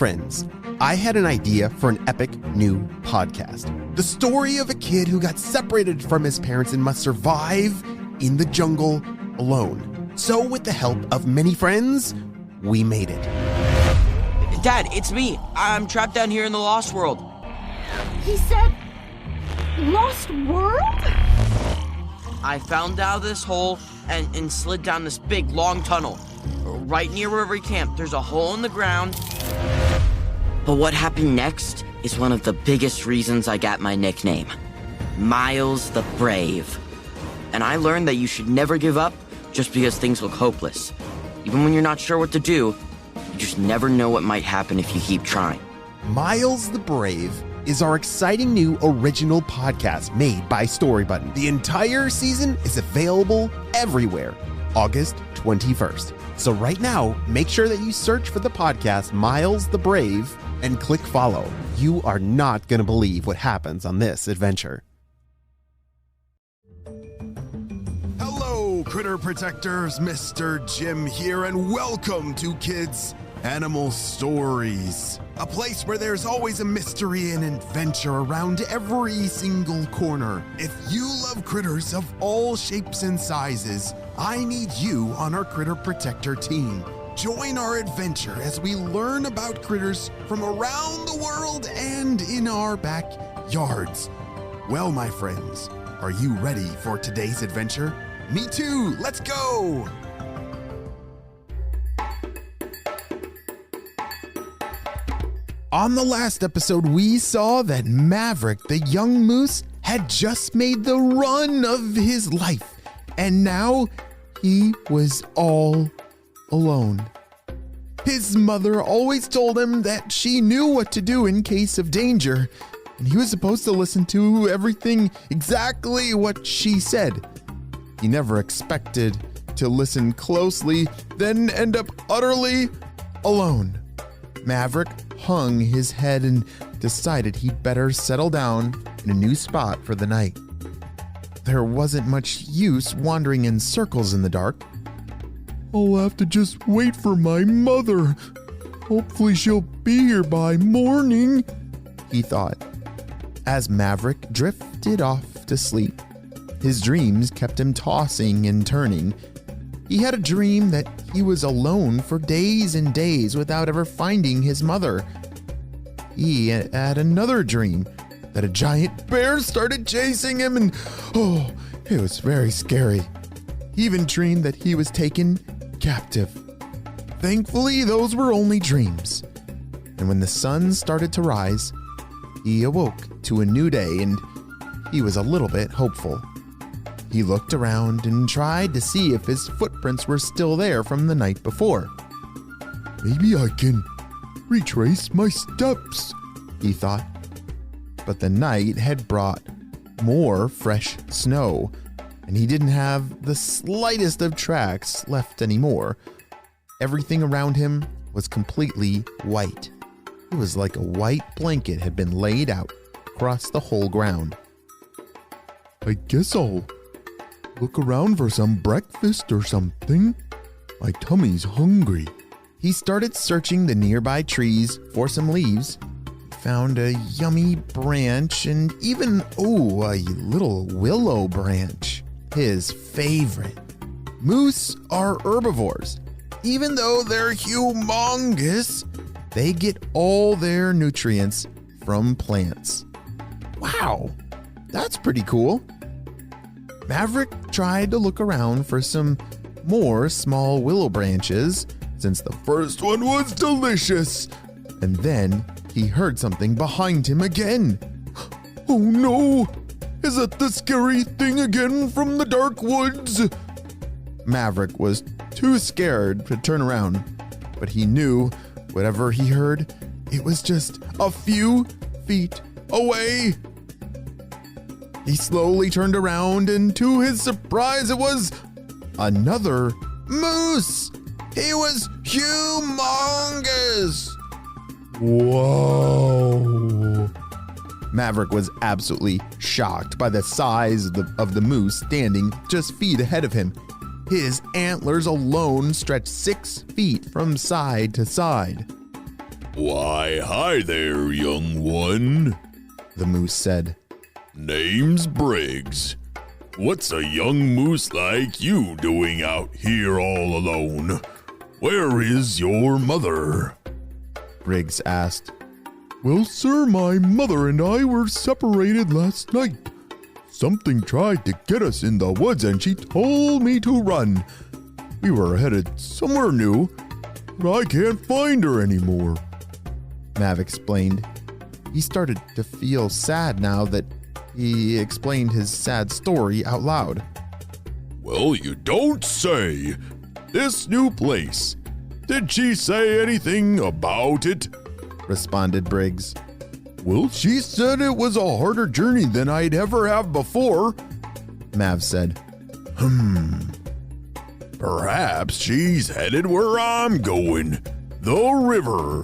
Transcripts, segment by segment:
Friends, I had an idea for an epic new podcast. The story of a kid who got separated from his parents and must survive in the jungle alone. So with the help of many friends, we made it. Dad, it's me. I'm trapped down here in the Lost World. He said, Lost World? I found out of this hole and slid down this big, long tunnel. Right near where we camped, there's a hole in the ground. But what happened next is one of the biggest reasons I got my nickname, Miles the Brave. And I learned that you should never give up just because things look hopeless. Even when you're not sure what to do, you just never know what might happen if you keep trying. Miles the Brave is our exciting new original podcast made by Storybutton. The entire season is available everywhere, August 21st. So right now, make sure that you search for the podcast Miles the Brave and click follow. You are not going to believe what happens on this adventure. Hello, critter protectors. Mr. Jim here, and welcome to Kids Animal Stories, a place where there's always a mystery and adventure around every single corner. If you love critters of all shapes and sizes, I need you on our Critter Protector team. Join our adventure as we learn about critters from around the world and in our backyards. Well, my friends, are you ready for today's adventure? Me too, let's go! On the last episode, we saw that Maverick, the young moose, had just made the run of his life, and now he was all alone. His mother always told him that she knew what to do in case of danger, and he was supposed to listen to everything exactly what she said. He never expected to listen closely, then end up utterly alone. Maverick hung his head and decided he'd better settle down in a new spot for the night. There wasn't much use wandering in circles in the dark. I'll have to just wait for my mother. Hopefully she'll be here by morning, he thought. As Maverick drifted off to sleep, his dreams kept him tossing and turning. He had a dream that he was alone for days and days without ever finding his mother. He had another dream that a giant bear started chasing him, and it was very scary. He even dreamed that he was taken captive. Thankfully, those were only dreams. And when the sun started to rise, he awoke to a new day, and he was a little bit hopeful. He looked around and tried to see if his footprints were still there from the night before. Maybe I can retrace my steps, he thought. But the night had brought more fresh snow, and he didn't have the slightest of tracks left anymore. Everything around him was completely white. It was like a white blanket had been laid out across the whole ground. I guess I'll look around for some breakfast or something. My tummy's hungry. He started searching the nearby trees for some leaves. He found a yummy branch and even, a little willow branch. His favorite. Moose are herbivores. Even though they're humongous, they get all their nutrients from plants. Wow, that's pretty cool. Maverick tried to look around for some more small willow branches, since the first one was delicious. And then he heard something behind him again. Oh no! Is it the scary thing again from the dark woods? Maverick was too scared to turn around, but he knew whatever he heard, it was just a few feet away. He slowly turned around, and to his surprise, it was another moose. He was humongous. Whoa. Maverick was absolutely shocked by the size of the moose standing just feet ahead of him. His antlers alone stretched 6 feet from side to side. Why, hi there, young one, the moose said. Name's Briggs. What's a young moose like you doing out here all alone? Where is your mother? Briggs asked. Well, sir, my mother and I were separated last night. Something tried to get us in the woods and she told me to run. We were headed somewhere new, but I can't find her anymore. Mav explained. He started to feel sad now that he explained his sad story out loud. Well, you don't say. This new place. Did she say anything about it? Responded Briggs. Well, she said it was a harder journey than I'd ever have before, Mav said. Perhaps she's headed where I'm going. The river.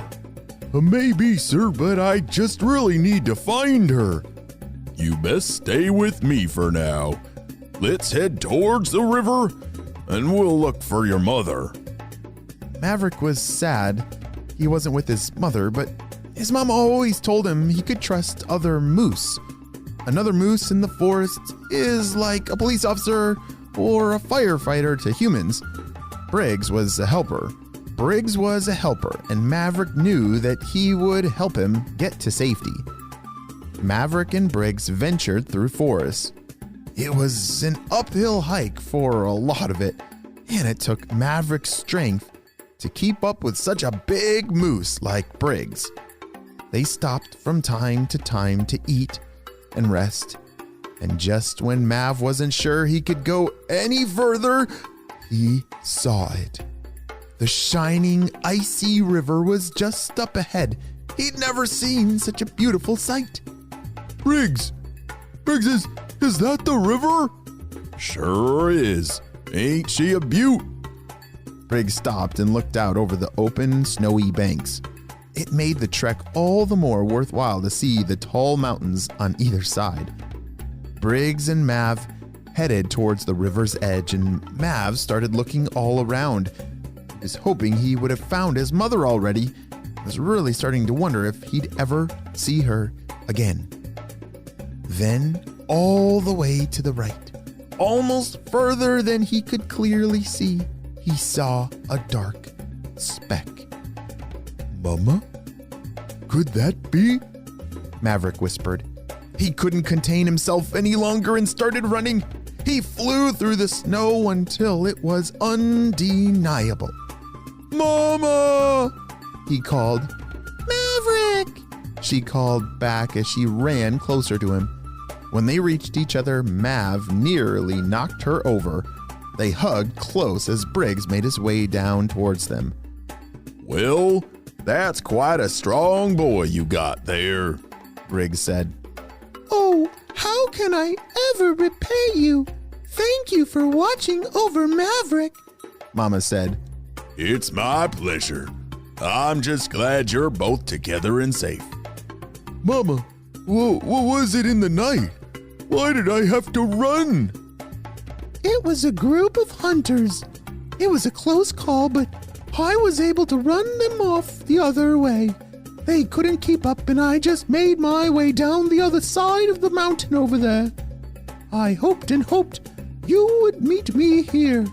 Maybe, sir, but I just really need to find her. You best stay with me for now. Let's head towards the river, and we'll look for your mother. Maverick was sad he wasn't with his mother, but his mom always told him he could trust other moose. Another moose in the forest is like a police officer or a firefighter to humans. Briggs was a helper. And Maverick knew that he would help him get to safety. Maverick and Briggs ventured through forests. It was an uphill hike for a lot of it, and it took Maverick's strength to keep up with such a big moose like Briggs. They stopped from time to time to eat and rest, and just when Mav wasn't sure he could go any further, he saw it. The shining, icy river was just up ahead. He'd never seen such a beautiful sight. Briggs, is that the river? Sure is. Ain't she a beaut? Briggs stopped and looked out over the open, snowy banks. It made the trek all the more worthwhile to see the tall mountains on either side. Briggs and Mav headed towards the river's edge, and Mav started looking all around. He was hoping he would have found his mother already. He was really starting to wonder if he'd ever see her again. Then, all the way to the right, almost further than he could clearly see, he saw a dark speck. Mama? Could that be? Maverick whispered. He couldn't contain himself any longer and started running. He flew through the snow until it was undeniable. Mama! He called. Maverick! She called back as she ran closer to him. When they reached each other, Mav nearly knocked her over. They hugged close as Briggs made his way down towards them. Well, that's quite a strong boy you got there, Briggs said. Oh, how can I ever repay you? Thank you for watching over Maverick, Mama said. It's my pleasure. I'm just glad you're both together and safe. Mama, what was it in the night? Why did I have to run? It was a group of hunters. It was a close call, but I was able to run them off the other way. They couldn't keep up, and I just made my way down the other side of the mountain over there. I hoped and hoped you would meet me here.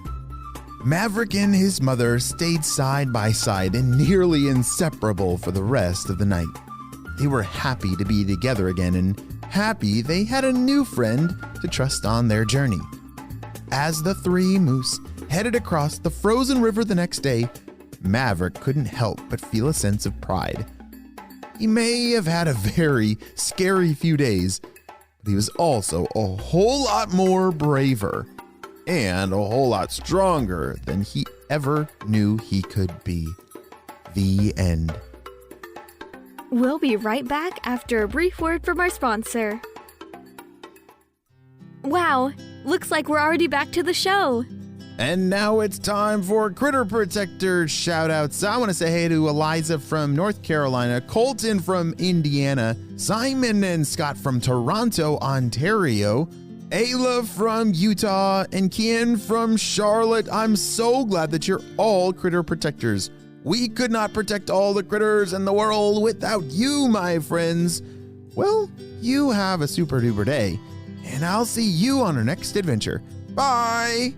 Maverick and his mother stayed side by side and nearly inseparable for the rest of the night. They were happy to be together again and happy they had a new friend to trust on their journey. As the three moose headed across the frozen river the next day, Maverick couldn't help but feel a sense of pride. He may have had a very scary few days, but he was also a whole lot more braver and a whole lot stronger than he ever knew he could be. The end. We'll be right back after a brief word from our sponsor. Wow, looks like we're already back to the show. And now it's time for Critter Protector shout-outs. I want to say hey to Eliza from North Carolina, Colton from Indiana, Simon and Scott from Toronto, Ontario, Ayla from Utah, and Kian from Charlotte. I'm so glad that you're all Critter Protectors. We could not protect all the critters in the world without you, my friends. Well, you have a super duper day, and I'll see you on our next adventure. Bye!